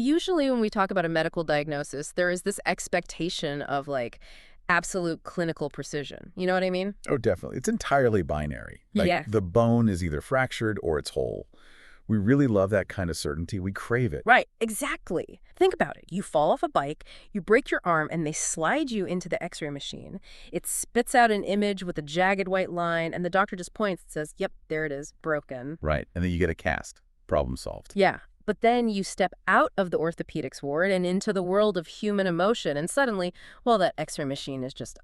Usually when we talk about a medical diagnosis, there is this expectation of like absolute clinical precision. You know what I mean? Oh, definitely. It's entirely binary. Like Yes. the bone is either fractured or it's whole. We really love that kind of certainty. We crave it. Right, exactly. Think about it. You fall off a bike, you break your arm, and they slide you into the x-ray machine. It spits out an image with a jagged white line, and the doctor just points and says, yep, there it is, broken. Right. And then you get a cast. Problem solved. Yeah, but then you step out of the orthopedics ward and into the world of human emotion, and suddenly, well, that x-ray machine is just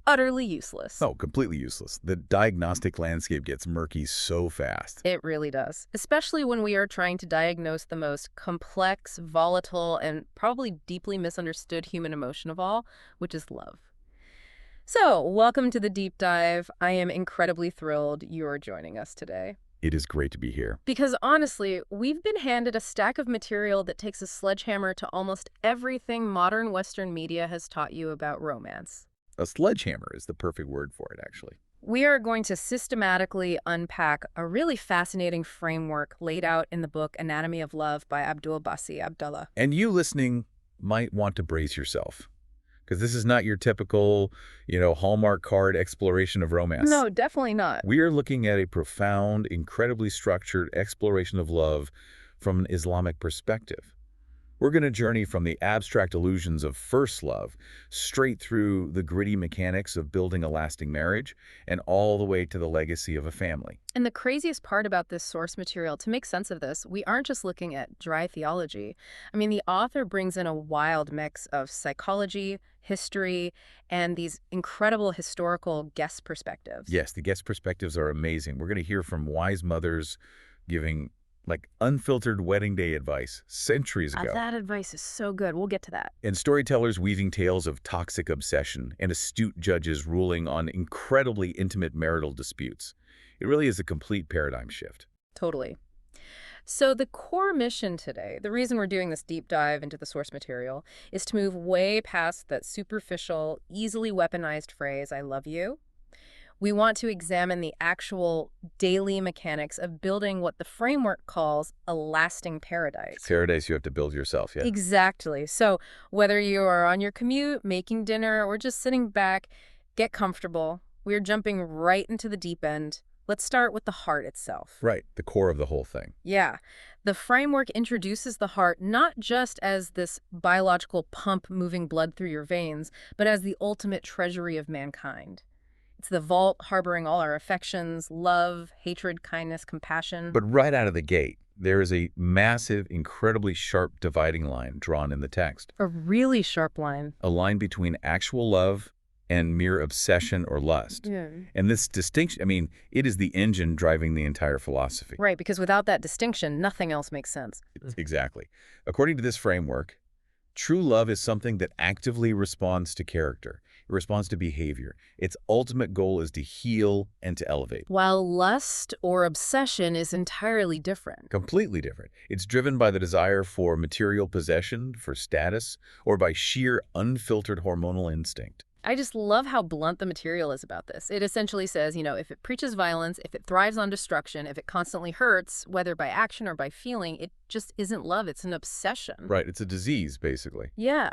utterly useless. Oh, completely useless. The diagnostic landscape gets murky so fast. It really does, especially when we are trying to diagnose the most complex, volatile, and probably deeply misunderstood human emotion of all, which is love. So, welcome to the deep dive. I am incredibly thrilled you're joining us today. It is great to be here. Because honestly, we've been handed a stack of material that takes a sledgehammer to almost everything modern Western media has taught you about romance. A sledgehammer is the perfect word for it, actually. We are going to systematically unpack a really fascinating framework laid out in the book Anatomy of Love by Abdul Basi Abdullah. And you listening might want to brace yourself, because this is not your typical, Hallmark card exploration of romance. No, definitely not. We are looking at a profound, incredibly structured exploration of love from an Islamic perspective. We're going to journey from the abstract illusions of first love straight through the gritty mechanics of building a lasting marriage and all the way to the legacy of a family. And the craziest part about this source material, to make sense of this, we aren't just looking at dry theology. I mean, the author brings in a wild mix of psychology, history, and these incredible historical guest perspectives. Yes, the guest perspectives are amazing. We're going to hear from wise mothers giving unfiltered wedding day advice centuries ago. That advice is so good. We'll get to that. And storytellers weaving tales of toxic obsession and astute judges ruling on incredibly intimate marital disputes. It really is a complete paradigm shift. Totally. So the core mission today, the reason we're doing this deep dive into the source material, is to move way past that superficial, easily weaponized phrase, I love you. We want to examine the actual daily mechanics of building what the framework calls a lasting paradise. Paradise you have to build yourself, yeah? Exactly. So whether you are on your commute, making dinner, or just sitting back, get comfortable. We're jumping right into the deep end. Let's start with the heart itself. Right, the core of the whole thing. Yeah. The framework introduces the heart not just as this biological pump moving blood through your veins, but as the ultimate treasury of mankind. It's the vault harboring all our affections, love, hatred, kindness, compassion. But right out of the gate, there is a massive, incredibly sharp dividing line drawn in the text. A really sharp line. A line between actual love and mere obsession or lust. Yeah. And this distinction, it is the engine driving the entire philosophy. Right, because without that distinction, nothing else makes sense. Exactly. According to this framework, true love is something that actively responds to character. It responds to behavior. Its ultimate goal is to heal and to elevate. While lust or obsession is entirely different. Completely different. It's driven by the desire for material possession, for status, or by sheer unfiltered hormonal instinct. I just love how blunt the material is about this. It essentially says, if it preaches violence, if it thrives on destruction, if it constantly hurts, whether by action or by feeling, it just isn't love. It's an obsession. Right. It's a disease, basically. Yeah.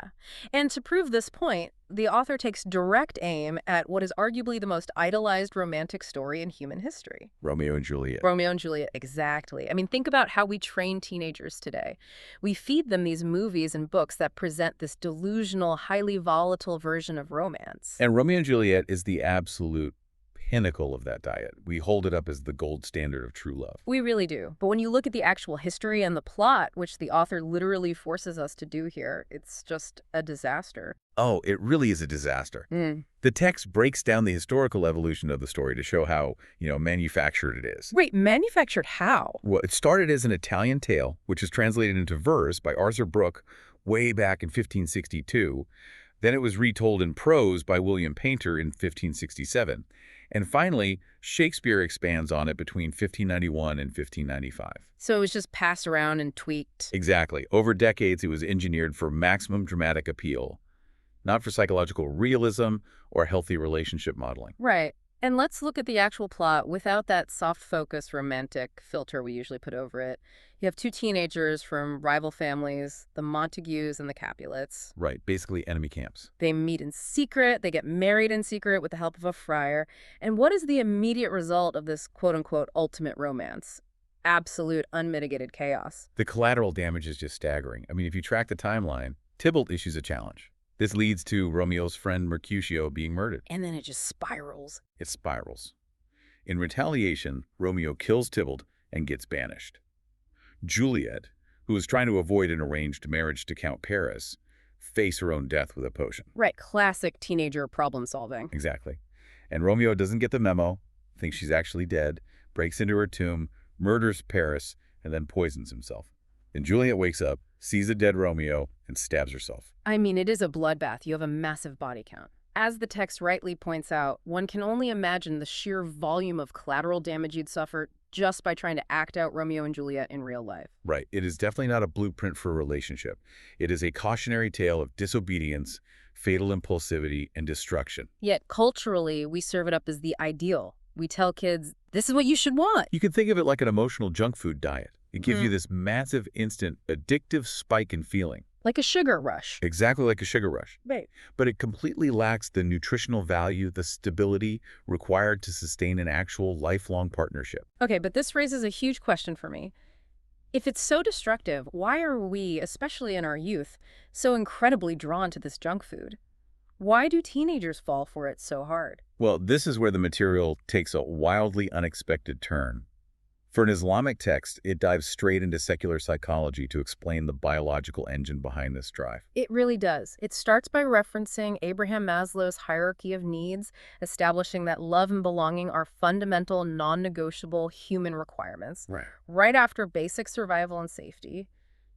And to prove this point, the author takes direct aim at what is arguably the most idolized romantic story in human history. Romeo and Juliet. Romeo and Juliet, exactly. Think about how we train teenagers today. We feed them these movies and books that present this delusional, highly volatile version of romance. And Romeo and Juliet is the absolute pinnacle of that diet. We hold it up as the gold standard of true love. We really do. But when you look at the actual history and the plot, which the author literally forces us to do here, it's just a disaster. Oh, it really is a disaster. The text breaks down the historical evolution of the story to show how, manufactured it is. Wait, manufactured how? Well, it started as an Italian tale, which is translated into verse by Arthur Brooke way back in 1562. Then it was retold in prose by William Paynter in 1567. And finally, Shakespeare expands on it between 1591 and 1595. So it was just passed around and tweaked. Exactly. Over decades, it was engineered for maximum dramatic appeal, not for psychological realism or healthy relationship modeling. Right. And let's look at the actual plot without that soft focus romantic filter we usually put over it. You have two teenagers from rival families, the Montagues and the Capulets. Right, basically enemy camps. They meet in secret, they get married in secret with the help of a friar. And what is the immediate result of this quote-unquote ultimate romance? Absolute unmitigated chaos. The collateral damage is just staggering. I mean, if you track the timeline, Tybalt issues a challenge. This leads to Romeo's friend Mercutio being murdered. And then it just spirals. It spirals. In retaliation, Romeo kills Tybalt and gets banished. Juliet, who is trying to avoid an arranged marriage to Count Paris, face her own death with a potion. Right, classic teenager problem solving. Exactly. And Romeo doesn't get the memo, thinks she's actually dead, breaks into her tomb, murders Paris, and then poisons himself. Then Juliet wakes up, sees a dead Romeo, and stabs herself. I mean, it is a bloodbath. You have a massive body count. As the text rightly points out, one can only imagine the sheer volume of collateral damage you'd suffer just by trying to act out Romeo and Juliet in real life. Right. It is definitely not a blueprint for a relationship. It is a cautionary tale of disobedience, fatal impulsivity, and destruction. Yet culturally, we serve it up as the ideal. We tell kids, this is what you should want. You can think of it like an emotional junk food diet. It gives you this massive, instant, addictive spike in feeling. Like a sugar rush. Exactly like a sugar rush. Right. But it completely lacks the nutritional value, the stability required to sustain an actual lifelong partnership. Okay, but this raises a huge question for me. If it's so destructive, why are we, especially in our youth, so incredibly drawn to this junk food? Why do teenagers fall for it so hard? Well, this is where the material takes a wildly unexpected turn. For an Islamic text, it dives straight into secular psychology to explain the biological engine behind this drive. It really does. It starts by referencing Abraham Maslow's hierarchy of needs, establishing that love and belonging are fundamental, non-negotiable human requirements. Right after basic survival and safety,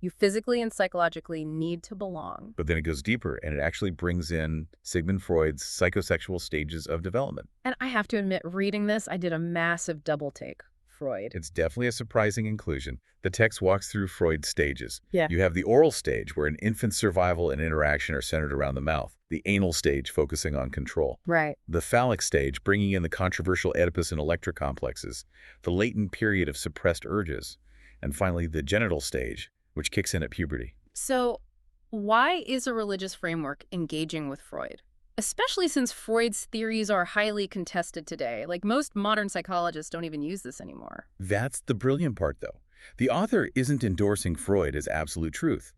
you physically and psychologically need to belong. But then it goes deeper, and it actually brings in Sigmund Freud's psychosexual stages of development. And I have to admit, reading this, I did a massive double take. Freud. It's definitely a surprising inclusion. The text walks through Freud's stages. Yeah. You have the oral stage, where an infant's survival and interaction are centered around the mouth. The anal stage, focusing on control. Right. The phallic stage, bringing in the controversial Oedipus and Electra complexes. The latent period of suppressed urges. And finally, the genital stage, which kicks in at puberty. So, why is a religious framework engaging with Freud? Especially since Freud's theories are highly contested today. Like, most modern psychologists don't even use this anymore. That's the brilliant part, though. The author isn't endorsing Freud as absolute truth.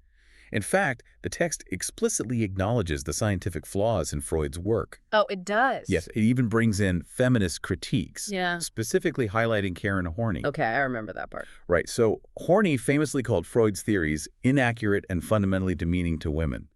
In fact, the text explicitly acknowledges the scientific flaws in Freud's work. Oh, it does? Yes, it even brings in feminist critiques, Yeah. specifically highlighting Karen Horney. Okay, I remember that part. Right, so Horney famously called Freud's theories inaccurate and fundamentally demeaning to women.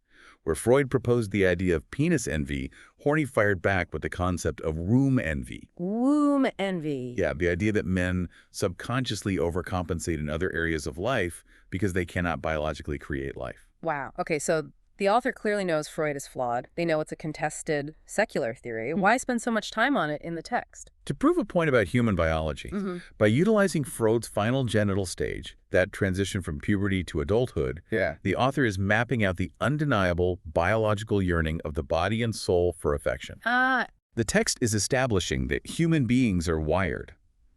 Where Freud proposed the idea of penis envy, Horney fired back with the concept of womb envy. Womb envy. Yeah, the idea that men subconsciously overcompensate in other areas of life because they cannot biologically create life. Wow. Okay, so the author clearly knows Freud is flawed. They know it's a contested secular theory. Why spend so much time on it in the text? To prove a point about human biology, by utilizing Freud's final genital stage, that transition from puberty to adulthood, the author is mapping out the undeniable biological yearning of the body and soul for affection. The text is establishing that human beings are wired,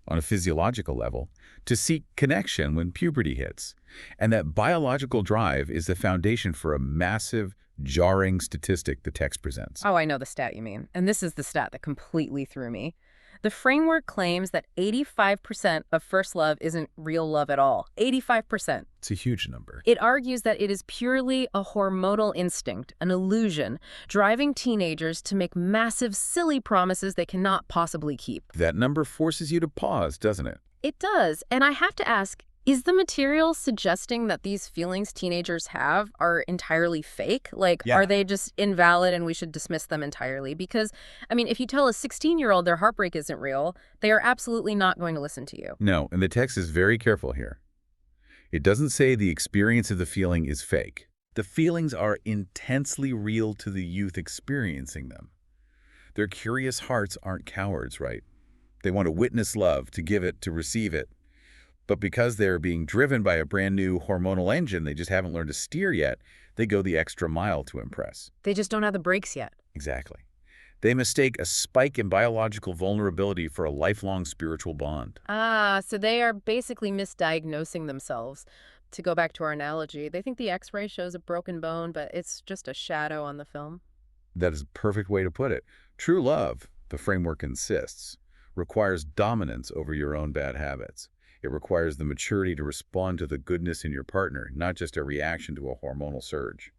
on a physiological level, to seek connection when puberty hits, and that biological drive is the foundation for a massive, jarring statistic the text presents. Oh, I know the stat you mean. And this is the stat that completely threw me. The framework claims that 85% of first love isn't real love at all. 85%. It's a huge number. It argues that it is purely a hormonal instinct, an illusion, driving teenagers to make massive, silly promises they cannot possibly keep. That number forces you to pause, doesn't it? It does. And I have to ask, is the material suggesting that these feelings teenagers have are entirely fake? Like, are they just invalid and we should dismiss them entirely? Because, I mean, if you tell a 16-year-old their heartbreak isn't real, they are absolutely not going to listen to you. No, and the text is very careful here. It doesn't say the experience of the feeling is fake. The feelings are intensely real to the youth experiencing them. Their curious hearts aren't cowards, right? They want to witness love, to give it, to receive it. But because they're being driven by a brand new hormonal engine they just haven't learned to steer yet, they go the extra mile to impress. They just don't have the brakes yet. Exactly. They mistake a spike in biological vulnerability for a lifelong spiritual bond. Ah, so they are basically misdiagnosing themselves. To go back to our analogy, they think the X-ray shows a broken bone, but it's just a shadow on the film. That is a perfect way to put it. True love, the framework insists, requires dominance over your own bad habits. It requires the maturity to respond to the goodness in your partner, not just a reaction to a hormonal surge.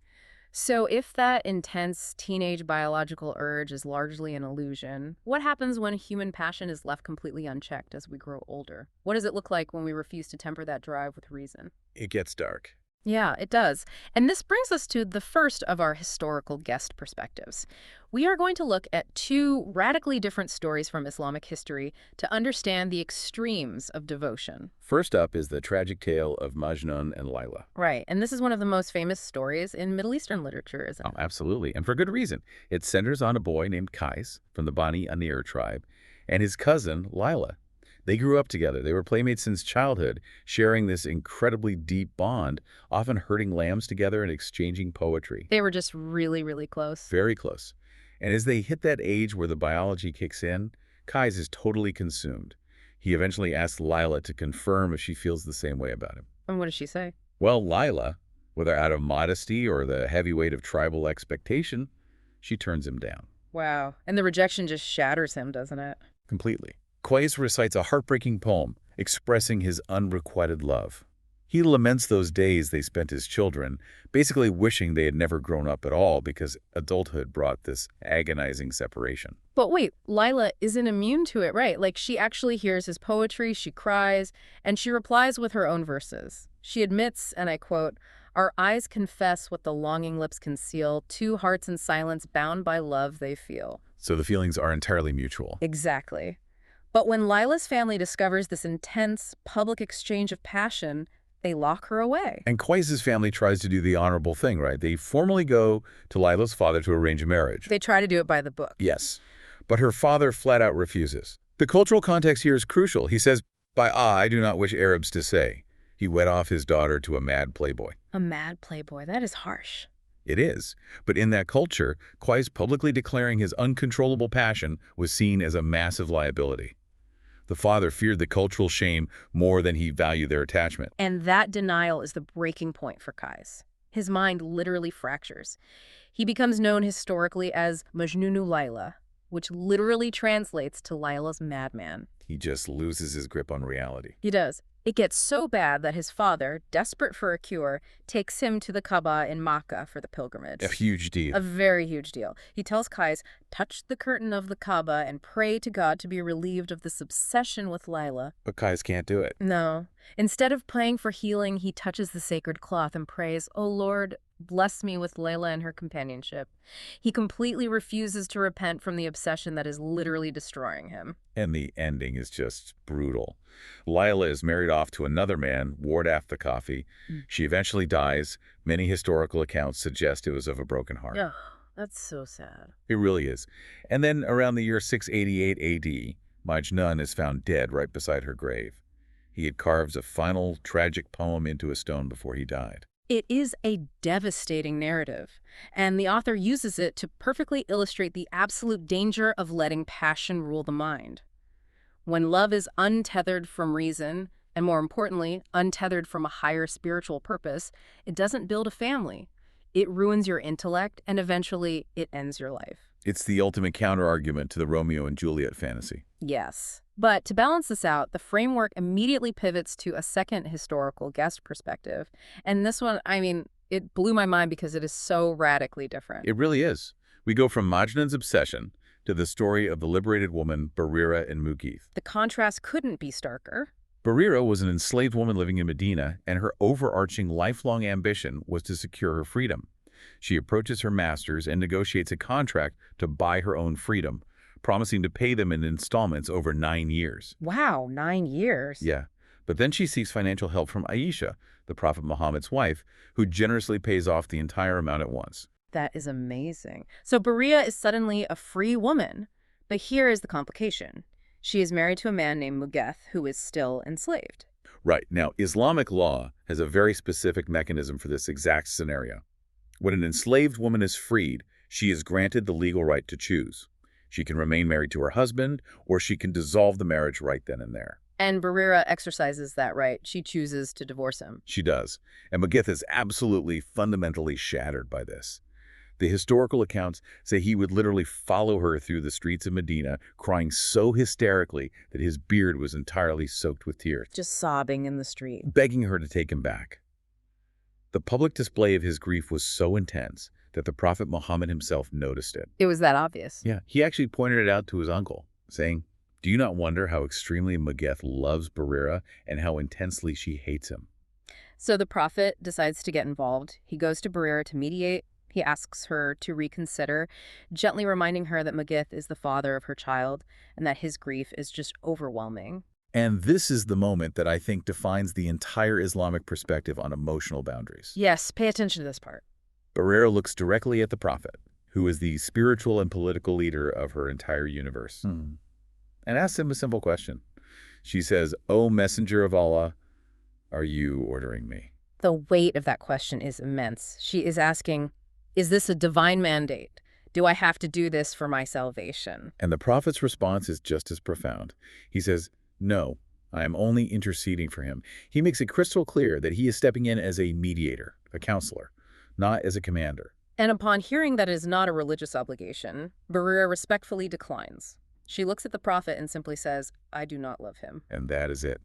So if that intense teenage biological urge is largely an illusion, what happens when human passion is left completely unchecked as we grow older? What does it look like when we refuse to temper that drive with reason? It gets dark. Yeah, it does. And this brings us to the first of our historical guest perspectives. We are going to look at two radically different stories from Islamic history to understand the extremes of devotion. First up is the tragic tale of Majnun and Layla. Right, and this is one of the most famous stories in Middle Eastern literature, isn't Oh, it? absolutely, and for good reason. It centers on a boy named Qais from the Bani Anir tribe and his cousin, Layla. They grew up together. They were playmates since childhood, sharing this incredibly deep bond, often herding lambs together and exchanging poetry. They were just really, really close. Very close. And as they hit that age where the biology kicks in, Qais is totally consumed. He eventually asks Lila to confirm if she feels the same way about him. And what does she say? Well, Lila, whether out of modesty or the heavy weight of tribal expectation, she turns him down. Wow. And the rejection just shatters him, doesn't it? Completely. Qais recites a heartbreaking poem expressing his unrequited love. He laments those days they spent as children, basically wishing they had never grown up at all because adulthood brought this agonizing separation. But wait, Lila isn't immune to it, right? Like, she actually hears his poetry, she cries, and she replies with her own verses. She admits, and I quote, "Our eyes confess what the longing lips conceal, two hearts in silence bound by love they feel." So the feelings are entirely mutual. Exactly. But when Lila's family discovers this intense public exchange of passion, they lock her away. And Qais' family tries to do the honorable thing, right? They formally go to Lila's father to arrange a marriage. They try to do it by the book. Yes, but her father flat out refuses. The cultural context here is crucial. He says, by I do not wish Arabs to say. He wed off his daughter to a mad playboy. A mad playboy. That is harsh. It is. But in that culture, Qais publicly declaring his uncontrollable passion was seen as a massive liability. The father feared the cultural shame more than he valued their attachment. And that denial is the breaking point for Qais. His mind literally fractures. He becomes known historically as Majnunu Layla, which literally translates to Layla's madman. He just loses his grip on reality. He does. It gets so bad that his father, desperate for a cure, takes him to the Kaaba in Makkah for the pilgrimage. A huge deal. A very huge deal. He tells Qais, touch the curtain of the Kaaba and pray to God to be relieved of this obsession with Layla. But Qais can't do it. No. Instead of praying for healing, he touches the sacred cloth and prays, "O Lord, bless me with Layla and her companionship." He completely refuses to repent from the obsession that is literally destroying him. And the ending is just brutal. Lila is married off to another man, Ward Afthakafi. She eventually dies. Many historical accounts suggest it was of a broken heart. Ugh, that's so sad. It really is. And then around the year 688 AD, Majnun is found dead right beside her grave. He had carved a final tragic poem into a stone before he died. It is a devastating narrative, and the author uses it to perfectly illustrate the absolute danger of letting passion rule the mind. When love is untethered from reason, and more importantly, untethered from a higher spiritual purpose, it doesn't build a family. It ruins your intellect, and eventually it ends your life. It's the ultimate counterargument to the Romeo and Juliet fantasy. Yes. But to balance this out, the framework immediately pivots to a second historical guest perspective. And this one, I mean, it blew my mind because it is so radically different. It really is. We go from Majnun's obsession to the story of the liberated woman Barira in Mughith. The contrast couldn't be starker. Barira was an enslaved woman living in Medina, and her overarching lifelong ambition was to secure her freedom. She approaches her masters and negotiates a contract to buy her own freedom, promising to pay them in installments over 9 years. Wow, 9 years. Yeah, but then she seeks financial help from Aisha, the Prophet Muhammad's wife, who generously pays off the entire amount at once. That is amazing. So Berea is suddenly a free woman. But here is the complication. She is married to a man named Mugheth, who is still enslaved. Right. Now, Islamic law has a very specific mechanism for this exact scenario. When an enslaved woman is freed, she is granted the legal right to choose. She can remain married to her husband, or she can dissolve the marriage right then and there. And Barrera exercises that right. She chooses to divorce him. She does. And Magith is absolutely fundamentally shattered by this. The historical accounts say he would literally follow her through the streets of Medina, crying so hysterically that his beard was entirely soaked with tears, Just sobbing in the street. begging her to take him back. The public display of his grief was so intense that the Prophet Muhammad himself noticed it. It was that obvious. Yeah, he actually pointed it out to his uncle, saying, "Do you not wonder how extremely Mageth loves Barrera and how intensely she hates him?" So the prophet decides to get involved. He goes to Barrera to mediate. He asks her to reconsider, gently reminding her that Magith is the father of her child and that his grief is just overwhelming. And this is the moment that I think defines the entire Islamic perspective on emotional boundaries. Yes, pay attention to this part. Barrera looks directly at the Prophet, who is the spiritual and political leader of her entire universe, and asks him a simple question. She says, "O Messenger of Allah, are you ordering me?" The weight of that question is immense. She is asking, is this a divine mandate? Do I have to do this for my salvation? And the Prophet's response is just as profound. He says, "No, I am only interceding for him." He makes it crystal clear that he is stepping in as a mediator, a counselor, not as a commander. And upon hearing that it is not a religious obligation, Barrera respectfully declines. She looks at the prophet and simply says, I do not love him. And that is it.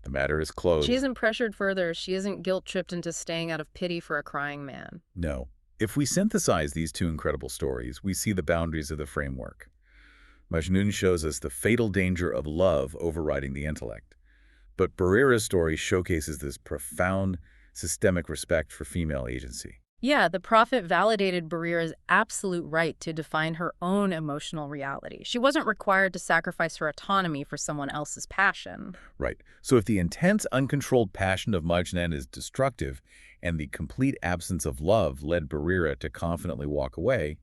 The matter is closed. She isn't pressured further. She isn't guilt-tripped into staying out of pity for a crying man. No. If we synthesize these two incredible stories, we see the boundaries of the framework. Majnun shows us the fatal danger of love overriding the intellect. But Barrera's story showcases this profound, systemic respect for female agency. Yeah, the prophet validated Barrera's absolute right to define her own emotional reality. She wasn't required to sacrifice her autonomy for someone else's passion. Right. So if the intense, uncontrolled passion of Majnun is destructive, and the complete absence of love led Barrera to confidently walk away,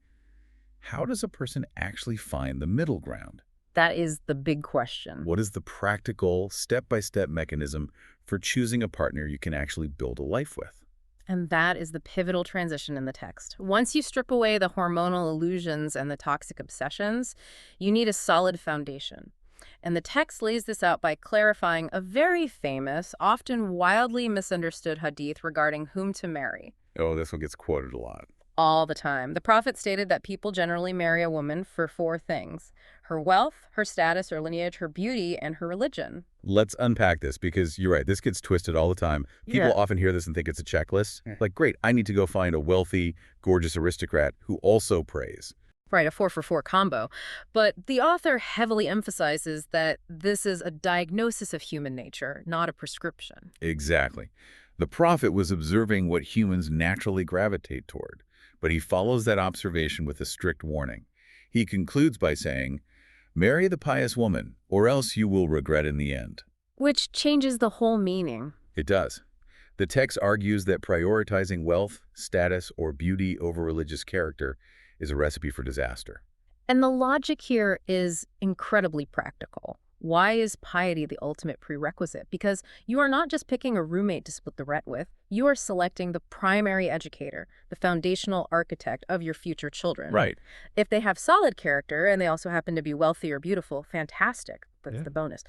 how does a person actually find the middle ground? That is the big question. What is the practical, step-by-step mechanism for choosing a partner you can actually build a life with? And that is the pivotal transition in the text. Once you strip away the hormonal illusions and the toxic obsessions, you need a solid foundation. And the text lays this out by clarifying a very famous, often wildly misunderstood hadith regarding whom to marry. Oh, this one gets quoted a lot. All the time. The prophet stated that people generally marry a woman for 4 things: her wealth, her status or lineage, her beauty, and her religion. Let's unpack this because you're right, this gets twisted all the time. People Yeah. often hear this and think it's a checklist. Like, great, I need to go find a wealthy, gorgeous aristocrat who also prays. Right, a 4 for 4 combo. But the author heavily emphasizes that this is a diagnosis of human nature, not a prescription. Exactly. The prophet was observing what humans naturally gravitate toward, but he follows that observation with a strict warning. He concludes by saying, "Marry the pious woman, or else you will regret in the end." Which changes the whole meaning. It does. The text argues that prioritizing wealth, status, or beauty over religious character is a recipe for disaster. And the logic here is incredibly practical. Why is piety the ultimate prerequisite? Because you are not just picking a roommate to split the rent with. You are selecting the primary educator, the foundational architect of your future children. Right. If they have solid character and they also happen to be wealthy or beautiful, fantastic. That's the bonus.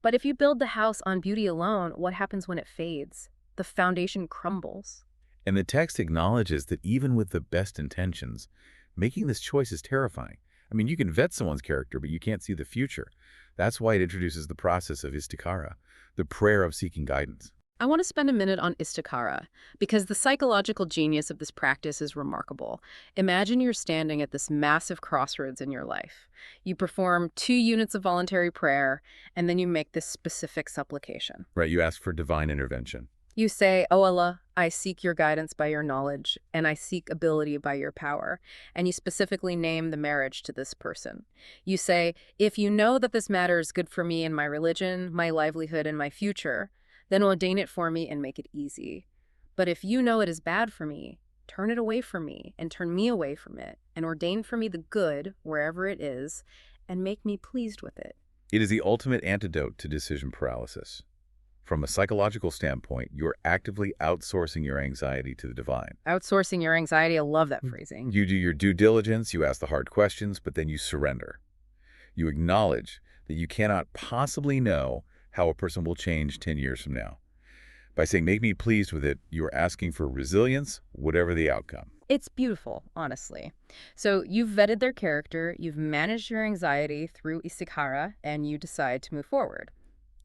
But if you build the house on beauty alone, what happens when it fades? The foundation crumbles. And the text acknowledges that even with the best intentions, making this choice is terrifying. I mean, you can vet someone's character, but you can't see the future. That's why it introduces the process of istikhara, the prayer of seeking guidance. I want to spend a minute on istikhara, because the psychological genius of this practice is remarkable. Imagine you're standing at this massive crossroads in your life. You perform 2 units of voluntary prayer, and then you make this specific supplication. Right, you ask for divine intervention. You say, "O Allah, I seek your guidance by your knowledge, and I seek ability by your power." And you specifically name the marriage to this person. You say, "If you know that this matter is good for me and my religion, my livelihood, and my future, then ordain it for me and make it easy. But if you know it is bad for me, turn it away from me and turn me away from it, and ordain for me the good, wherever it is, and make me pleased with it." It is the ultimate antidote to decision paralysis. From a psychological standpoint, you're actively outsourcing your anxiety to the divine. Outsourcing your anxiety, I love that phrasing. You do your due diligence, you ask the hard questions, but then you surrender. You acknowledge that you cannot possibly know how a person will change 10 years from now. By saying, make me pleased with it, you are asking for resilience, whatever the outcome. It's beautiful, honestly. So you've vetted their character, you've managed your anxiety through Issachara, and you decide to move forward.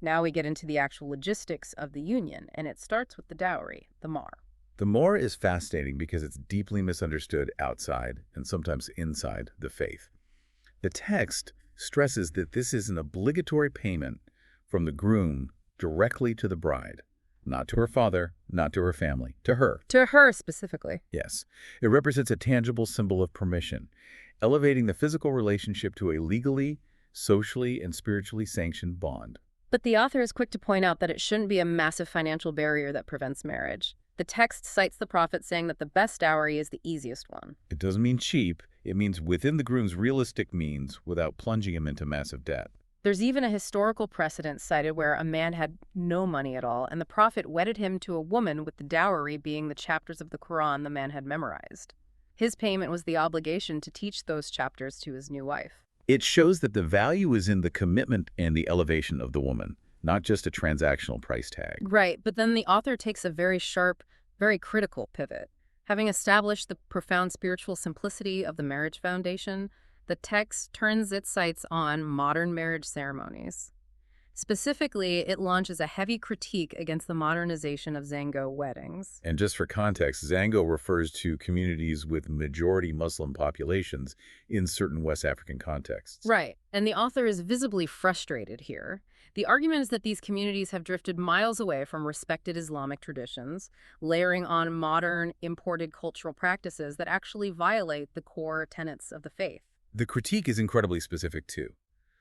Now we get into the actual logistics of the union, and it starts with the dowry, the mar. The more is fascinating because it's deeply misunderstood outside and sometimes inside the faith. The text stresses that this is an obligatory payment from the groom directly to the bride. Not to her father, not to her family, to her. To her specifically. Yes, it represents a tangible symbol of permission, elevating the physical relationship to a legally, socially, and spiritually sanctioned bond. But the author is quick to point out that it shouldn't be a massive financial barrier that prevents marriage. The text cites the prophet saying that the best dowry is the easiest one. It doesn't mean cheap, it means within the groom's realistic means without plunging him into massive debt. There's even a historical precedent cited where a man had no money at all, and the prophet wedded him to a woman with the dowry being the chapters of the Quran the man had memorized. His payment was the obligation to teach those chapters to his new wife. It shows that the value is in the commitment and the elevation of the woman, not just a transactional price tag. Right, but then the author takes a very sharp, very critical pivot. Having established the profound spiritual simplicity of the marriage foundation, the text turns its sights on modern marriage ceremonies. Specifically, it launches a heavy critique against the modernization of Zango weddings. And just for context, Zango refers to communities with majority Muslim populations in certain West African contexts. Right, and the author is visibly frustrated here. The argument is that these communities have drifted miles away from respected Islamic traditions, layering on modern, imported cultural practices that actually violate the core tenets of the faith. The critique is incredibly specific, too.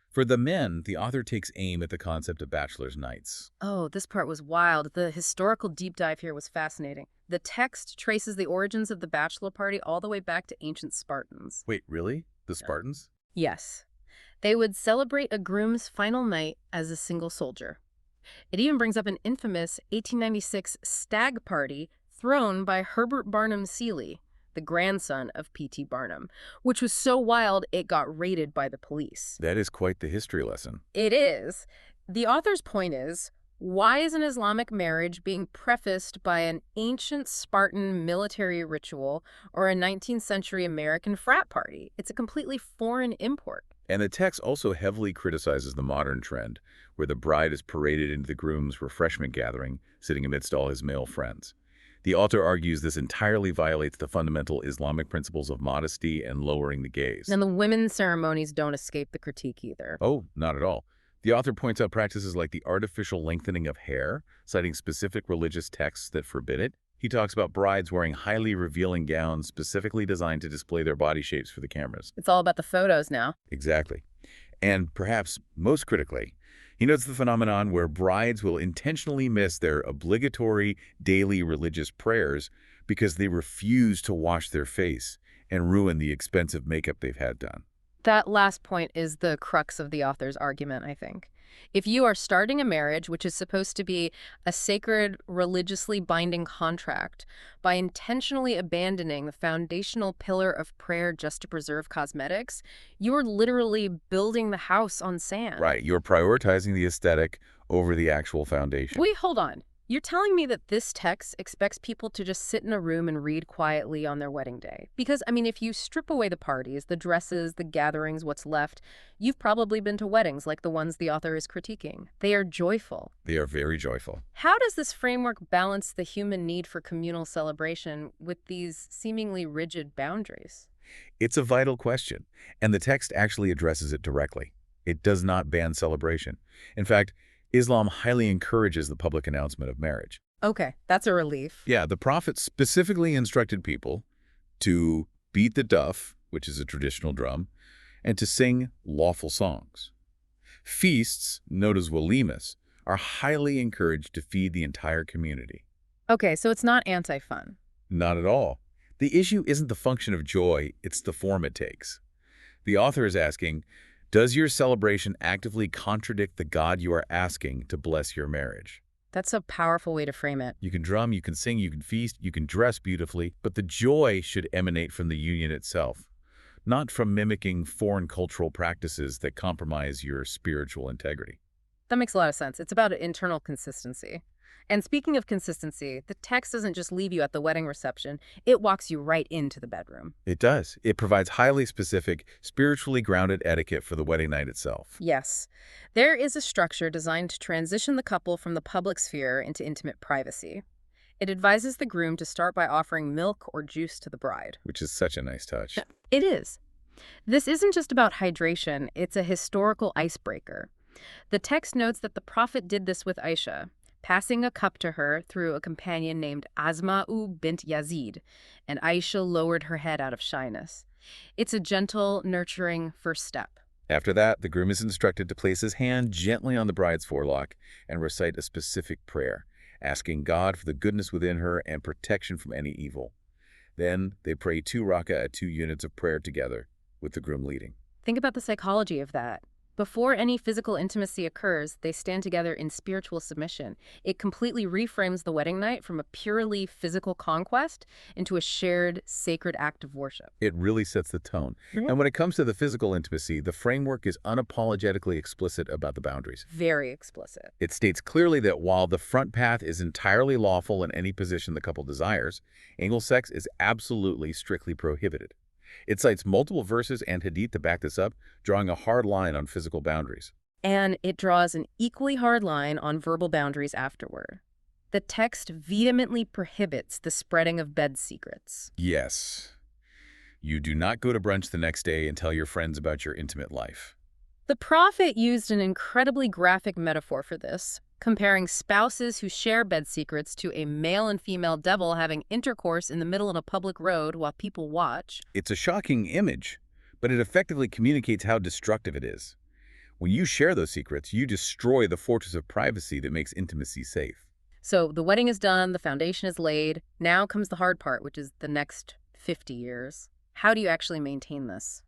For the men, the author takes aim at the concept of bachelor's nights. Oh, this part was wild. The historical deep dive here was fascinating. The text traces the origins of the bachelor party all the way back to ancient Spartans. Wait, really? The Spartans? Yes. They would celebrate a groom's final night as a single soldier. It even brings up an infamous 1896 stag party thrown by Herbert Barnum Seeley, the grandson of P.T. Barnum, which was so wild it got raided by the police. That is quite the history lesson. It is. The author's point is, why is an Islamic marriage being prefaced by an ancient Spartan military ritual or a 19th century American frat party? It's a completely foreign import. And the text also heavily criticizes the modern trend, where the bride is paraded into the groom's refreshment gathering, sitting amidst all his male friends. The author argues this entirely violates the fundamental Islamic principles of modesty and lowering the gaze. And the women's ceremonies don't escape the critique either. Oh, not at all. The author points out practices like the artificial lengthening of hair, citing specific religious texts that forbid it. He talks about brides wearing highly revealing gowns specifically designed to display their body shapes for the cameras. It's all about the photos now. Exactly. And perhaps most critically, he notes the phenomenon where brides will intentionally miss their obligatory daily religious prayers because they refuse to wash their face and ruin the expensive makeup they've had done. That last point is the crux of the author's argument, I think. If you are starting a marriage, which is supposed to be a sacred, religiously binding contract, by intentionally abandoning the foundational pillar of prayer just to preserve cosmetics, you're literally building the house on sand. Right. You're prioritizing the aesthetic over the actual foundation. Wait, hold on. You're telling me that this text expects people to just sit in a room and read quietly on their wedding day? Because, I mean, if you strip away the parties, the dresses, the gatherings, what's left, you've probably been to weddings like the ones the author is critiquing. They are joyful. They are very joyful. How does this framework balance the human need for communal celebration with these seemingly rigid boundaries? It's a vital question, and the text actually addresses it directly. It does not ban celebration. In fact, Islam highly encourages the public announcement of marriage. Okay, that's a relief. Yeah, the Prophet specifically instructed people to beat the duff, which is a traditional drum, and to sing lawful songs. Feasts, known as walimas, are highly encouraged to feed the entire community. Okay, so it's not anti-fun. Not at all. The issue isn't the function of joy, it's the form it takes. The author is asking, does your celebration actively contradict the God you are asking to bless your marriage? That's a powerful way to frame it. You can drum, you can sing, you can feast, you can dress beautifully, but the joy should emanate from the union itself, not from mimicking foreign cultural practices that compromise your spiritual integrity. That makes a lot of sense. It's about internal consistency. And speaking of consistency, the text doesn't just leave you at the wedding reception, it walks you right into the bedroom. It does. It provides highly specific, spiritually grounded etiquette for the wedding night itself. Yes, there is a structure designed to transition the couple from the public sphere into intimate privacy. It advises the groom to start by offering milk or juice to the bride. Which is such a nice touch. It is. This isn't just about hydration, it's a historical icebreaker. The text notes that the Prophet did this with Aisha, passing a cup to her through a companion named Asma'u bint Yazid, and Aisha lowered her head out of shyness. It's a gentle, nurturing first step. After that, the groom is instructed to place his hand gently on the bride's forelock and recite a specific prayer, asking God for the goodness within her and protection from any evil. Then they pray 2 rak'ah at 2 units of prayer together, with the groom leading. Think about the psychology of that. Before any physical intimacy occurs, they stand together in spiritual submission. It completely reframes the wedding night from a purely physical conquest into a shared, sacred act of worship. It really sets the tone. And when it comes to the physical intimacy, the framework is unapologetically explicit about the boundaries. Very explicit. It states clearly that while the front path is entirely lawful in any position the couple desires, anal sex is absolutely strictly prohibited. It cites multiple verses and hadith to back this up, drawing a hard line on physical boundaries. And it draws an equally hard line on verbal boundaries afterward. The text vehemently prohibits the spreading of bed secrets. Yes. You do not go to brunch the next day and tell your friends about your intimate life. The Prophet used an incredibly graphic metaphor for this, comparing spouses who share bed secrets to a male and female devil having intercourse in the middle of a public road while people watch. It's a shocking image, but it effectively communicates how destructive it is. When you share those secrets, you destroy the fortress of privacy that makes intimacy safe. So the wedding is done, the foundation is laid. Now comes the hard part, which is the next 50 years. How do you actually maintain this?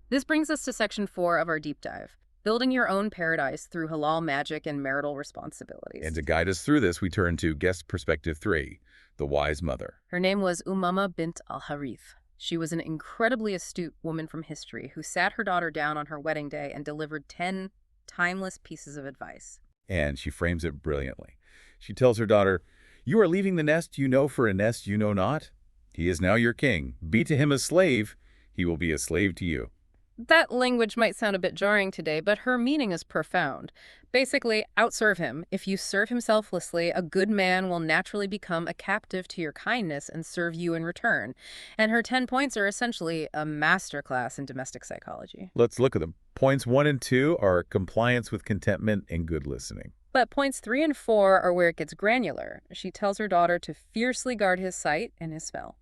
This brings us to section 4 of our deep dive. Building your own paradise through halal magic and marital responsibilities. And to guide us through this, we turn to guest perspective 3, the wise mother. Her name was Umama bint al-Harith. She was an incredibly astute woman from history who sat her daughter down on her wedding day and delivered 10 timeless pieces of advice. And she frames it brilliantly. She tells her daughter, "You are leaving the nest you know for a nest you know not. He is now your king. Be to him a slave. He will be a slave to you." That language might sound a bit jarring today, but her meaning is profound. Basically, outserve him. If you serve him selflessly, a good man will naturally become a captive to your kindness and serve you in return. And her 10 points are essentially a masterclass in domestic psychology. Let's look at them. Points 1 and 2 are compliance with contentment and good listening. But points 3 and 4 are where it gets granular. She tells her daughter to fiercely guard his sight and his spell.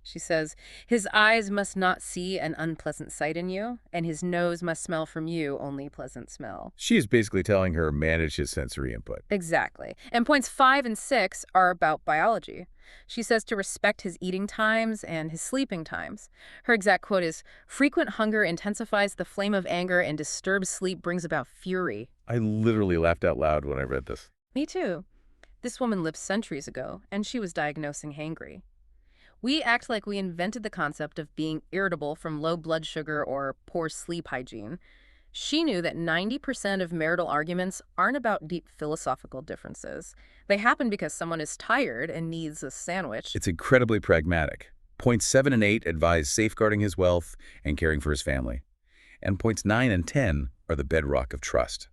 She says, his eyes must not see an unpleasant sight in you, and his nose must smell from you only pleasant smell. She is basically telling her manage his sensory input. Exactly. And points 5 and 6 are about biology. She says to respect his eating times and his sleeping times. Her exact quote is, frequent hunger intensifies the flame of anger and disturbed sleep brings about fury. I literally laughed out loud when I read this. Me too. This woman lived centuries ago, and she was diagnosing hangry. We act like we invented the concept of being irritable from low blood sugar or poor sleep hygiene. She knew that 90% of marital arguments aren't about deep philosophical differences. They happen because someone is tired and needs a sandwich. It's incredibly pragmatic. Points 7 and 8 advise safeguarding his wealth and caring for his family. And points 9 and 10 are the bedrock of trust.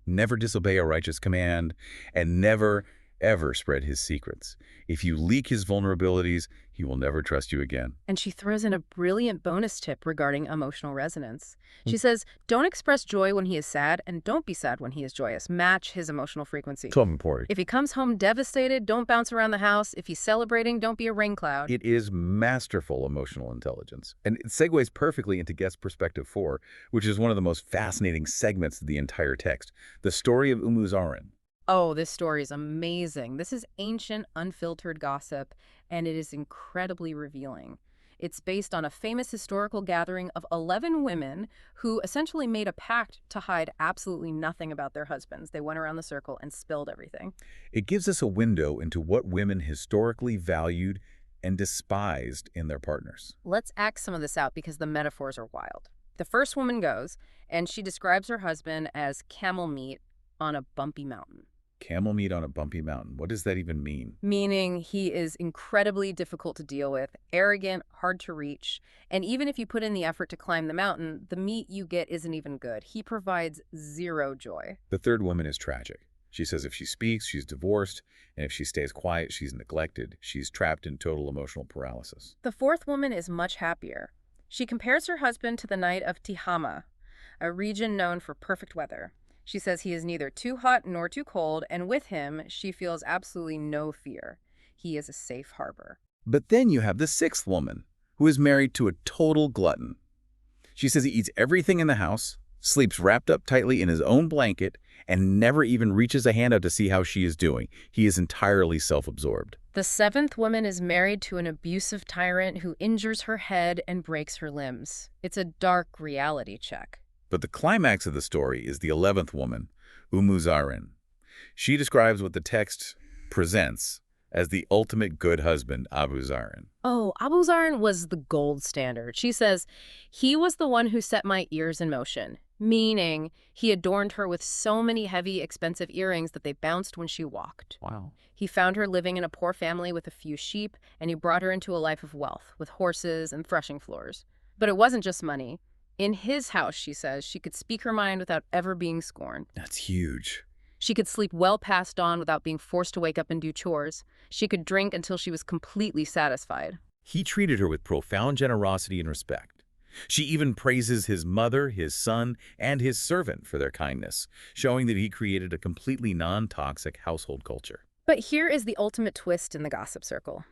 Never disobey a righteous command, and never, ever spread his secrets. If you leak his vulnerabilities, he will never trust you again. And she throws in a brilliant bonus tip regarding emotional resonance. She says, don't express joy when he is sad, and don't be sad when he is joyous. Match his emotional frequency. So important. If he comes home devastated, don't bounce around the house. If he's celebrating, don't be a rain cloud. It is masterful emotional intelligence. And it segues perfectly into guest perspective 4, which is one of the most fascinating segments of the entire text, the story of Zarin. Oh, this story is amazing. This is ancient, unfiltered gossip, and it is incredibly revealing. It's based on a famous historical gathering of 11 women who essentially made a pact to hide absolutely nothing about their husbands. They went around the circle and spilled everything. It gives us a window into what women historically valued and despised in their partners. Let's act some of this out because the metaphors are wild. The first woman goes, and she describes her husband as camel meat on a bumpy mountain, Camel meat on a bumpy mountain. What does that even mean? meaning he is incredibly difficult to deal with, arrogant, hard to reach, and even if you put in the effort to climb the mountain, the meat you get isn't even good. He provides zero joy. The third woman is tragic. She says if she speaks, she's divorced, and if she stays quiet, she's neglected. She's trapped in total emotional paralysis. The fourth woman is much happier. She compares her husband to the night of Tihama, a region known for perfect weather. She says he is neither too hot nor too cold, and with him, she feels absolutely no fear. He is a safe harbor. But then you have the sixth woman, who is married to a total glutton. She says he eats everything in the house, sleeps wrapped up tightly in his own blanket, and never even reaches a hand out to see how she is doing. He is entirely self-absorbed. The seventh woman is married to an abusive tyrant who injures her head and breaks her limbs. It's a dark reality check. But the climax of the story is the 11th woman, Zarin. She describes what the text presents as the ultimate good husband, Zarin. Oh, Zarin was the gold standard. She says, he was the one who set my ears in motion, meaning he adorned her with so many heavy, expensive earrings that they bounced when she walked. Wow. He found her living in a poor family with a few sheep, and he brought her into a life of wealth, with horses and threshing floors. But it wasn't just money. In his house, she says, she could speak her mind without ever being scorned. That's huge. She could sleep well past dawn without being forced to wake up and do chores. She could drink until she was completely satisfied. He treated her with profound generosity and respect. She even praises his mother, his son, and his servant for their kindness, showing that he created a completely non-toxic household culture. But here is the ultimate twist in the gossip circle.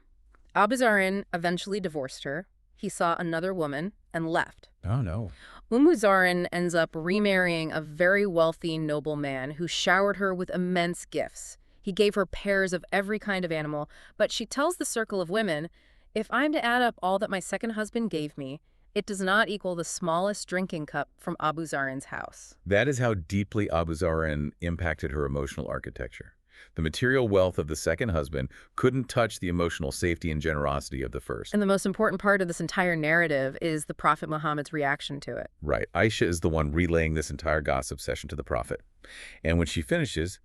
Zarin eventually divorced her. He saw another woman and left. Oh, no. Zarin ends up remarrying a very wealthy noble man who showered her with immense gifts. He gave her pairs of every kind of animal, but she tells the circle of women, if I'm to add up all that my second husband gave me, it does not equal the smallest drinking cup from Zarin's house. That is how deeply Zarin impacted her emotional architecture. The material wealth of the second husband couldn't touch the emotional safety and generosity of the first. And the most important part of this entire narrative is the Prophet Muhammad's reaction to it. Right. Aisha is the one relaying this entire gossip session to the Prophet. And when she finishes,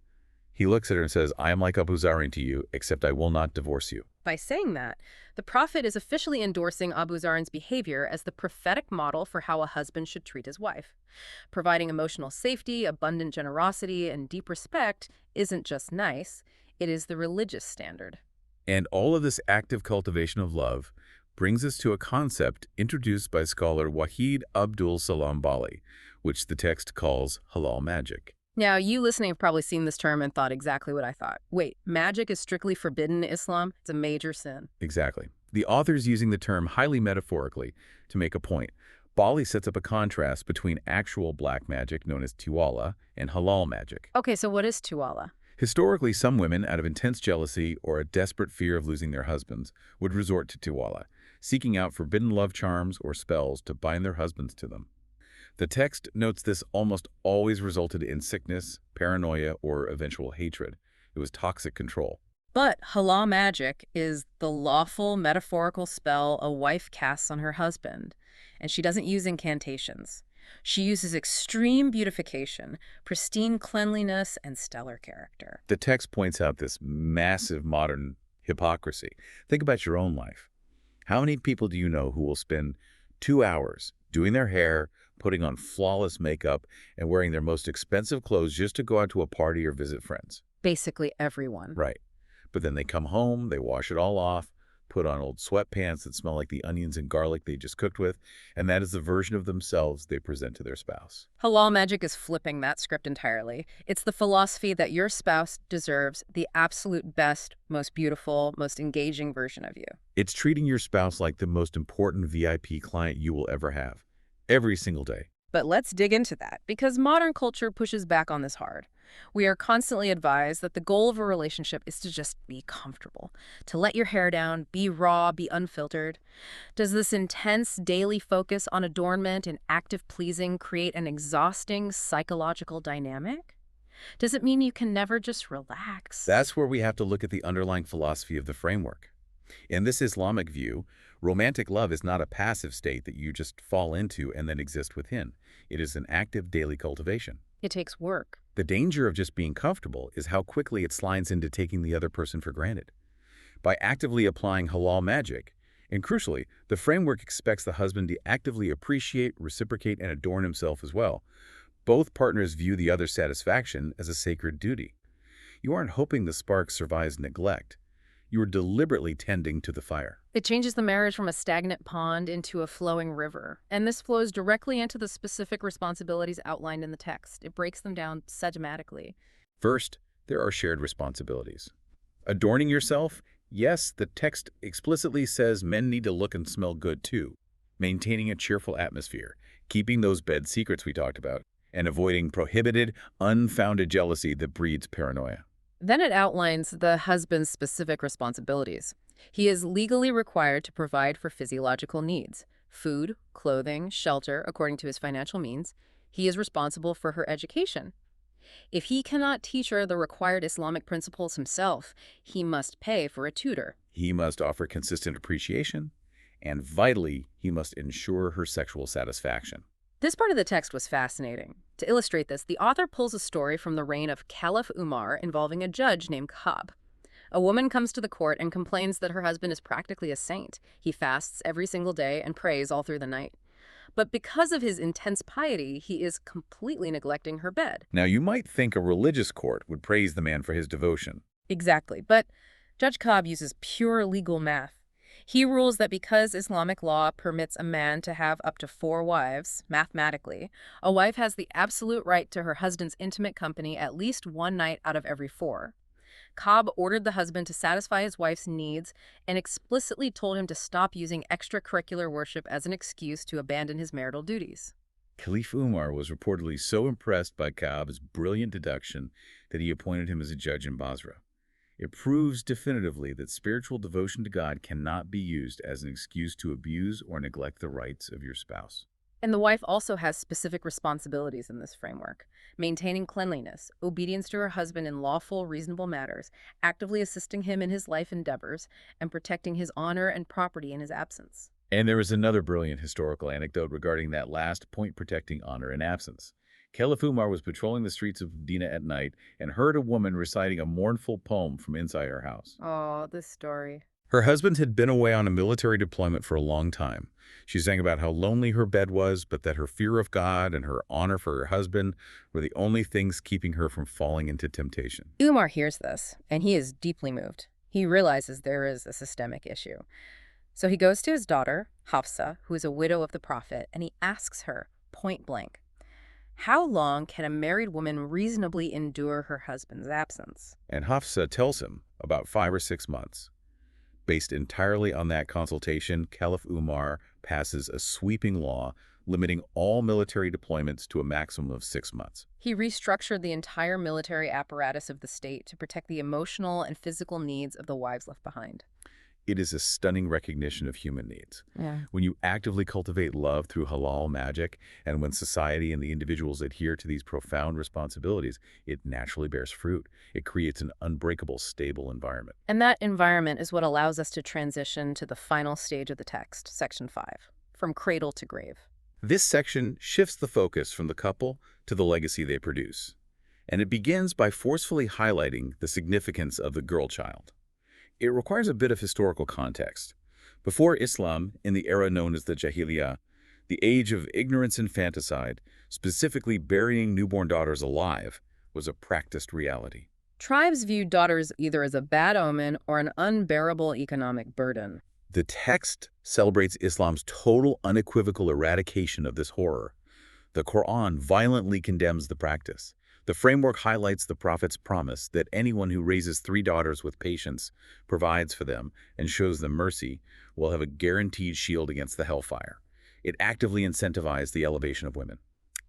he looks at her and says, I am like Zarin to you, except I will not divorce you. By saying that, the Prophet is officially endorsing Zarin's behavior as the prophetic model for how a husband should treat his wife. Providing emotional safety, abundant generosity, and deep respect isn't just nice, it is the religious standard. And all of this active cultivation of love brings us to a concept introduced by scholar Wahid Abdul Salam Bali, which the text calls halal magic. Now, you listening have probably seen this term and thought exactly what I thought. Wait, magic is strictly forbidden in Islam? It's a major sin. Exactly. The author's using the term highly metaphorically to make a point. Bali sets up a contrast between actual black magic, known as tiwala, and halal magic. Okay, so what is tiwala? Historically, some women, out of intense jealousy or a desperate fear of losing their husbands, would resort to tiwala, seeking out forbidden love charms or spells to bind their husbands to them. The text notes this almost always resulted in sickness, paranoia, or eventual hatred. It was toxic control. But halal magic is the lawful metaphorical spell a wife casts on her husband, and she doesn't use incantations. She uses extreme beautification, pristine cleanliness, and stellar character. The text points out this massive modern hypocrisy. Think about your own life. How many people do you know who will spend 2 hours doing their hair, putting on flawless makeup, and wearing their most expensive clothes just to go out to a party or visit friends? Basically everyone. Right. But then they come home, they wash it all off, put on old sweatpants that smell like the onions and garlic they just cooked with, and that is the version of themselves they present to their spouse. Halal magic is flipping that script entirely. It's the philosophy that your spouse deserves the absolute best, most beautiful, most engaging version of you. It's treating your spouse like the most important VIP client you will ever have, every single day. But let's dig into that, because modern culture pushes back on this hard. We are constantly advised that the goal of a relationship is to just be comfortable, to let your hair down, be raw, be unfiltered. Does this intense daily focus on adornment and active pleasing create an exhausting psychological dynamic? Does it mean you can never just relax? That's where we have to look at the underlying philosophy of the framework. In this Islamic view, romantic love is not a passive state that you just fall into and then exist within. It is an active daily cultivation. It takes work. The danger of just being comfortable is how quickly it slides into taking the other person for granted. By actively applying halal magic, and crucially, the framework expects the husband to actively appreciate, reciprocate, and adorn himself as well. Both partners view the other's satisfaction as a sacred duty. You aren't hoping the spark survives neglect. You are deliberately tending to the fire. It changes the marriage from a stagnant pond into a flowing river. And this flows directly into the specific responsibilities outlined in the text. It breaks them down systematically. First, there are shared responsibilities. Adorning yourself? Yes, the text explicitly says men need to look and smell good too. Maintaining a cheerful atmosphere, keeping those bed secrets we talked about, and avoiding prohibited, unfounded jealousy that breeds paranoia. Then it outlines the husband's specific responsibilities. He is legally required to provide for physiological needs: food, clothing, shelter, according to his financial means. He is responsible for her education. If he cannot teach her the required Islamic principles himself, he must pay for a tutor. He must offer consistent appreciation, and vitally, he must ensure her sexual satisfaction. This part of the text was fascinating. To illustrate this, the author pulls a story from the reign of Caliph Umar involving a judge named Ka'b. A woman comes to the court and complains that her husband is practically a saint. He fasts every single day and prays all through the night. But because of his intense piety, he is completely neglecting her bed. Now, you might think a religious court would praise the man for his devotion. Exactly, but Judge Ka'b uses pure legal math. He rules that because Islamic law permits a man to have up to 4 wives, mathematically, a wife has the absolute right to her husband's intimate company at least 1 night out of every 4. Ka'b ordered the husband to satisfy his wife's needs and explicitly told him to stop using extracurricular worship as an excuse to abandon his marital duties. Caliph Umar was reportedly so impressed by Ka'b's brilliant deduction that he appointed him as a judge in Basra. It proves definitively that spiritual devotion to God cannot be used as an excuse to abuse or neglect the rights of your spouse. And the wife also has specific responsibilities in this framework: maintaining cleanliness, obedience to her husband in lawful, reasonable matters, actively assisting him in his life endeavors, and protecting his honor and property in his absence. And there is another brilliant historical anecdote regarding that last point, protecting honor in absence. Caliph Umar was patrolling the streets of Medina at night and heard a woman reciting a mournful poem from inside her house. Oh, this story. Her husband had been away on a military deployment for a long time. She sang about how lonely her bed was, but that her fear of God and her honor for her husband were the only things keeping her from falling into temptation. Umar hears this, and he is deeply moved. He realizes there is a systemic issue. So he goes to his daughter, Hafsa, who is a widow of the Prophet, and he asks her, point blank, how long can a married woman reasonably endure her husband's absence? And Hafsa tells him about 5 or 6 months. Based entirely on that consultation, Caliph Umar passes a sweeping law limiting all military deployments to a maximum of 6 months. He restructured the entire military apparatus of the state to protect the emotional and physical needs of the wives left behind. It is a stunning recognition of human needs. Yeah. When you actively cultivate love through halal magic, and when society and the individuals adhere to these profound responsibilities, it naturally bears fruit. It creates an unbreakable, stable environment. And that environment is what allows us to transition to the final stage of the text, Section 5, from cradle to grave. This section shifts the focus from the couple to the legacy they produce. And it begins by forcefully highlighting the significance of the girl child. It requires a bit of historical context. Before Islam, in the era known as the Jahiliyyah, the age of ignorance and infanticide, specifically burying newborn daughters alive, was a practiced reality. Tribes viewed daughters either as a bad omen or an unbearable economic burden. The text celebrates Islam's total, unequivocal eradication of this horror. The Quran violently condemns the practice. The framework highlights the Prophet's promise that anyone who raises 3 daughters with patience, provides for them, and shows them mercy will have a guaranteed shield against the hellfire. It actively incentivized the elevation of women.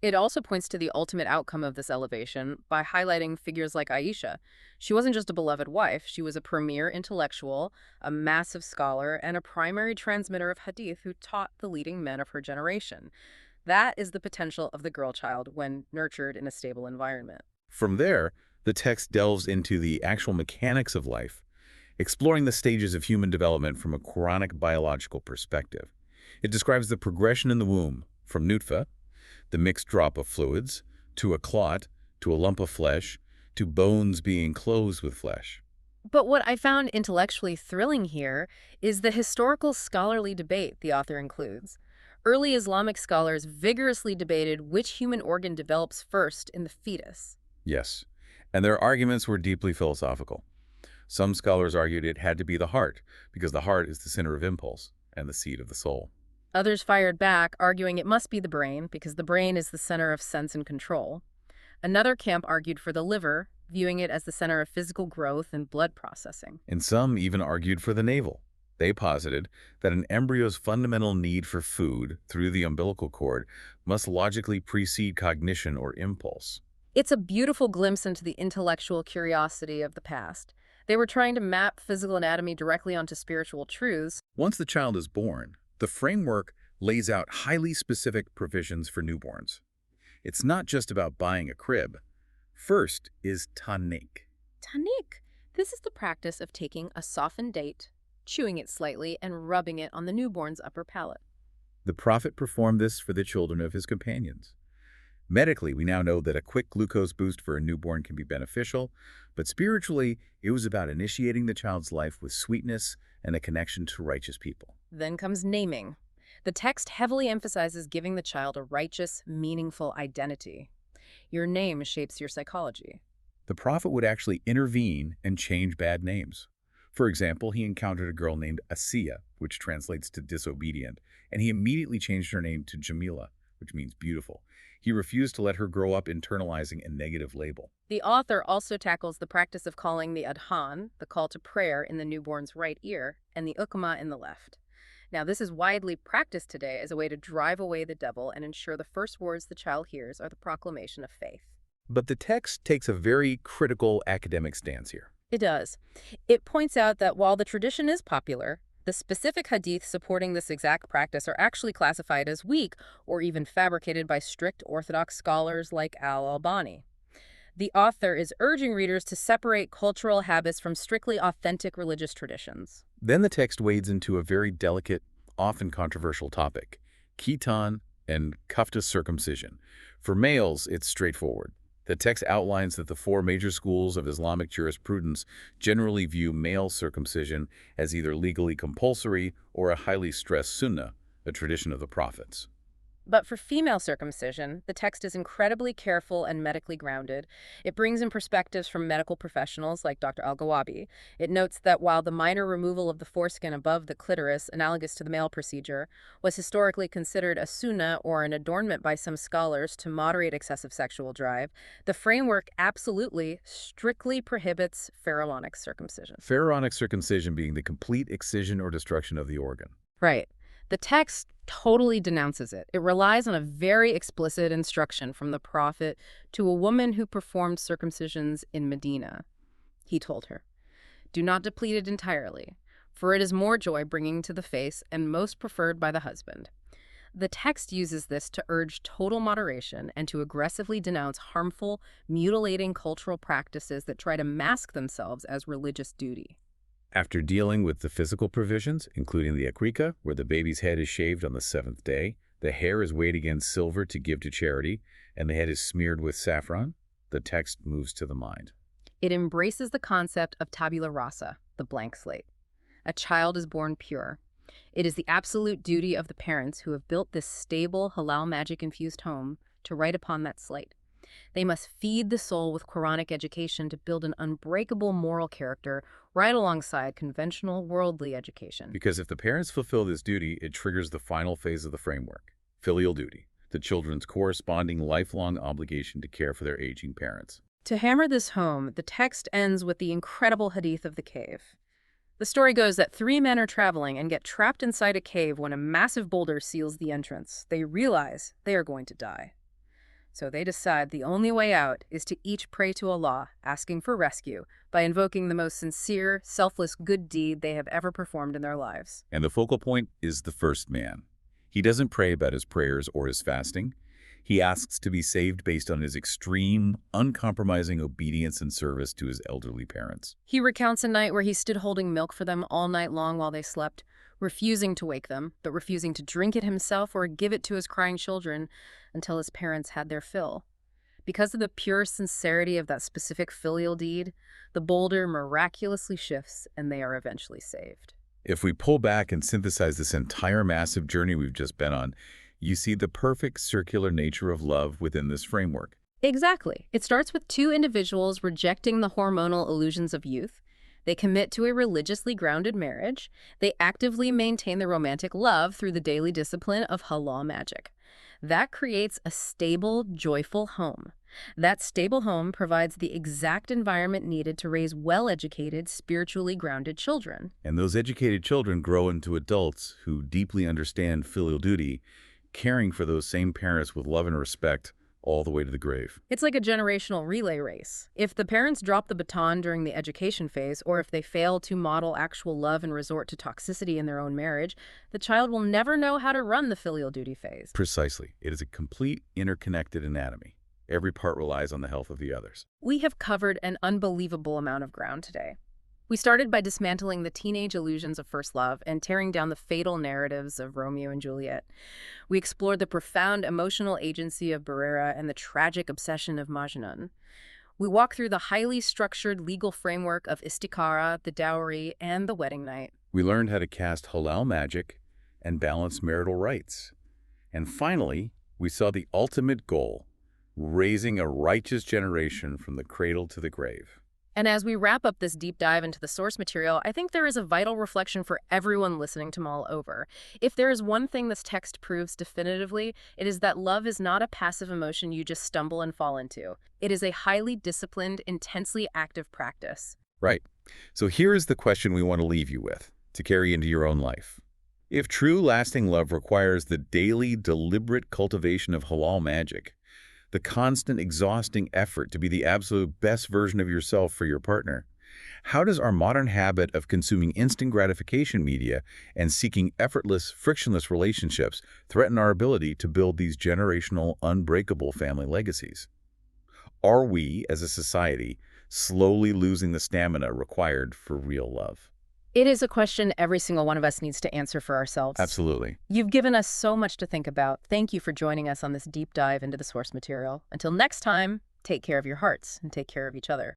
It also points to the ultimate outcome of this elevation by highlighting figures like Aisha. She wasn't just a beloved wife, she was a premier intellectual, a massive scholar, and a primary transmitter of hadith who taught the leading men of her generation. That is the potential of the girl child when nurtured in a stable environment. From there, the text delves into the actual mechanics of life, exploring the stages of human development from a Quranic biological perspective. It describes the progression in the womb, from nutfa, the mixed drop of fluids, to a clot, to a lump of flesh, to bones being closed with flesh. But what I found intellectually thrilling here is the historical scholarly debate the author includes. Early Islamic scholars vigorously debated which human organ develops first in the fetus. Yes, and their arguments were deeply philosophical. Some scholars argued it had to be the heart, because the heart is the center of impulse and the seat of the soul. Others fired back, arguing it must be the brain, because the brain is the center of sense and control. Another camp argued for the liver, viewing it as the center of physical growth and blood processing. And some even argued for the navel. They posited that an embryo's fundamental need for food through the umbilical cord must logically precede cognition or impulse. It's a beautiful glimpse into the intellectual curiosity of the past. They were trying to map physical anatomy directly onto spiritual truths. Once the child is born, the framework lays out highly specific provisions for newborns. It's not just about buying a crib. First is tanik. Tanik. This is the practice of taking a softened date, chewing it slightly, and rubbing it on the newborn's upper palate. The Prophet performed this for the children of his companions. Medically, we now know that a quick glucose boost for a newborn can be beneficial, but spiritually, it was about initiating the child's life with sweetness and a connection to righteous people. Then comes naming. The text heavily emphasizes giving the child a righteous, meaningful identity. Your name shapes your psychology. The Prophet would actually intervene and change bad names. For example, he encountered a girl named Asiya, which translates to disobedient, and he immediately changed her name to Jamila, which means beautiful. He refused to let her grow up internalizing a negative label. The author also tackles the practice of calling the adhan, the call to prayer, in the newborn's right ear, and the ukma in the left. Now, this is widely practiced today as a way to drive away the devil and ensure the first words the child hears are the proclamation of faith. But the text takes a very critical academic stance here. It does. It points out that while the tradition is popular, the specific hadith supporting this exact practice are actually classified as weak or even fabricated by strict Orthodox scholars like Al-Albani. The author is urging readers to separate cultural habits from strictly authentic religious traditions. Then the text wades into a very delicate, often controversial topic, khitan and kafta circumcision. For males, it's straightforward. The text outlines that the four major schools of Islamic jurisprudence generally view male circumcision as either legally compulsory or a highly stressed sunnah, a tradition of the prophets. But for female circumcision, the text is incredibly careful and medically grounded. It brings in perspectives from medical professionals like Dr. Al-Gawabi. It notes that while the minor removal of the foreskin above the clitoris, analogous to the male procedure, was historically considered a sunnah or an adornment by some scholars to moderate excessive sexual drive, the framework absolutely, strictly prohibits pharaonic circumcision. Pharaonic circumcision being the complete excision or destruction of the organ. Right. The text totally denounces it. It relies on a very explicit instruction from the prophet to a woman who performed circumcisions in Medina. He told her, "Do not deplete it entirely, for it is more joy bringing to the face and most preferred by the husband." The text uses this to urge total moderation and to aggressively denounce harmful, mutilating cultural practices that try to mask themselves as religious duty. After dealing with the physical provisions, including the akrika, where the baby's head is shaved on the seventh day, the hair is weighed against silver to give to charity, and the head is smeared with saffron, the text moves to the mind. It embraces the concept of tabula rasa, the blank slate. A child is born pure. It is the absolute duty of the parents who have built this stable, halal magic-infused home to write upon that slate. They must feed the soul with Quranic education to build an unbreakable moral character right alongside conventional worldly education. Because if the parents fulfill this duty, it triggers the final phase of the framework, filial duty, the children's corresponding lifelong obligation to care for their aging parents. To hammer this home, the text ends with the incredible hadith of the cave. The story goes that 3 men are traveling and get trapped inside a cave when a massive boulder seals the entrance. They realize they are going to die. So they decide the only way out is to each pray to Allah, asking for rescue, by invoking the most sincere, selfless good deed they have ever performed in their lives. And the focal point is the first man. He doesn't pray about his prayers or his fasting. He asks to be saved based on his extreme, uncompromising obedience and service to his elderly parents. He recounts a night where he stood holding milk for them all night long while they slept, refusing to wake them, but refusing to drink it himself or give it to his crying children until his parents had their fill. Because of the pure sincerity of that specific filial deed, the boulder miraculously shifts and they are eventually saved. If we pull back and synthesize this entire massive journey we've just been on, you see the perfect circular nature of love within this framework. Exactly. It starts with two individuals rejecting the hormonal illusions of youth. They commit to a religiously grounded marriage. They actively maintain their romantic love through the daily discipline of halal magic. That creates a stable, joyful home. That stable home provides the exact environment needed to raise well-educated, spiritually grounded children. And those educated children grow into adults who deeply understand filial duty, caring for those same parents with love and respect all the way to the grave. It's like a generational relay race. If the parents drop the baton during the education phase, or if they fail to model actual love and resort to toxicity in their own marriage, the child will never know how to run the filial duty phase. Precisely. It is a complete interconnected anatomy. Every part relies on the health of the others. We have covered an unbelievable amount of ground today. We started by dismantling the teenage illusions of first love and tearing down the fatal narratives of Romeo and Juliet. We explored the profound emotional agency of Barrera and the tragic obsession of Majnun. We walked through the highly structured legal framework of Istikhara, the dowry, and the wedding night. We learned how to cast halal magic and balance marital rights. And finally, we saw the ultimate goal, raising a righteous generation from the cradle to the grave. And as we wrap up this deep dive into the source material, I think there is a vital reflection for everyone listening to mull over. If there is one thing this text proves definitively, it is that love is not a passive emotion you just stumble and fall into. It is a highly disciplined, intensely active practice. Right. So here is the question we want to leave you with, to carry into your own life. If true lasting love requires the daily, deliberate cultivation of halal magic, the constant, exhausting effort to be the absolute best version of yourself for your partner, how does our modern habit of consuming instant gratification media and seeking effortless, frictionless relationships threaten our ability to build these generational, unbreakable family legacies? Are we, as a society, slowly losing the stamina required for real love? It is a question every single one of us needs to answer for ourselves. Absolutely. You've given us so much to think about. Thank you for joining us on this deep dive into the source material. Until next time, take care of your hearts and take care of each other.